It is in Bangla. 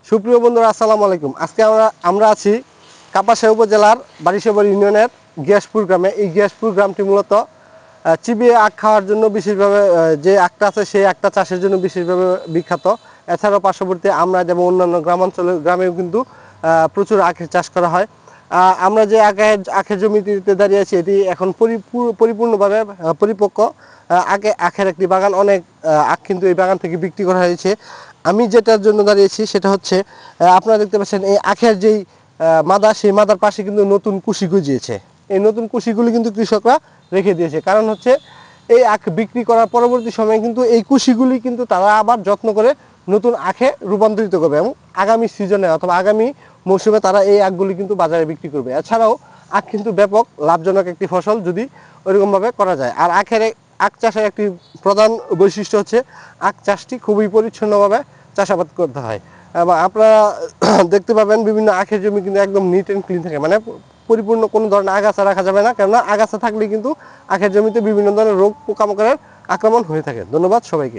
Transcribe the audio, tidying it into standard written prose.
সুপ্রিয় বন্ধুরা, আসসালামু আলাইকুম। আজকে আমরা আছি কাপাসিয়া উপজেলার বারিশাবর ইউনিয়নের গিয়াসপুর গ্রামে। এই গিয়াসপুর গ্রামটি মূলত চিবিয়ে আখ খাওয়ার জন্য বিশেষভাবে, যে আখটা আছে সেই আখটা চাষের জন্য বিশেষভাবে বিখ্যাত। এছাড়াও পার্শ্ববর্তী আমরা যেমন অন্যান্য গ্রামেও কিন্তু প্রচুর আখের চাষ করা হয়। আমরা যে আখের জমিতে দাঁড়িয়ে আছি, এটি এখন পরিপূর্ণভাবে পরিপক্ক। আখের একটি বাগান, অনেক আখ কিন্তু এই বাগান থেকে বিক্রি করা হয়েছে। আমি যেটার জন্য দাঁড়িয়েছি সেটা হচ্ছে, আপনারা দেখতে পাচ্ছেন এই আখের যেই মাদা, সেই মাদার পাশে কিন্তু নতুন কুশি গজিয়েছে। এই নতুন কুশিগুলি কিন্তু কৃষকরা রেখে দিয়েছে, কারণ হচ্ছে এই আখ বিক্রি করার পরবর্তী সময়ে কিন্তু এই কুশিগুলি কিন্তু তারা আবার যত্ন করে নতুন আখে রূপান্তরিত করবে এবং আগামী সিজনে অথবা আগামী মৌসুমে তারা এই আখগুলি কিন্তু বাজারে বিক্রি করবে। এছাড়াও আখ কিন্তু ব্যাপক লাভজনক একটি ফসল যদি ওইরকমভাবে করা যায়। আর আখ চাষের একটি প্রধান বৈশিষ্ট্য হচ্ছে আখ চাষটি খুবই পরিচ্ছন্নভাবে চাষাবাদ করতে হয়। এবং আপনারা দেখতে পাবেন বিভিন্ন আখের জমি কিন্তু একদম নিট অ্যান্ড ক্লিন থাকে, মানে পরিপূর্ণ কোনো ধরনের আগাছা রাখা যাবে না, কেননা আগাছা থাকলে কিন্তু আখের জমিতে বিভিন্ন ধরনের রোগ পোকামাকড়ের আক্রমণ হয়ে থাকে। ধন্যবাদ সবাইকে।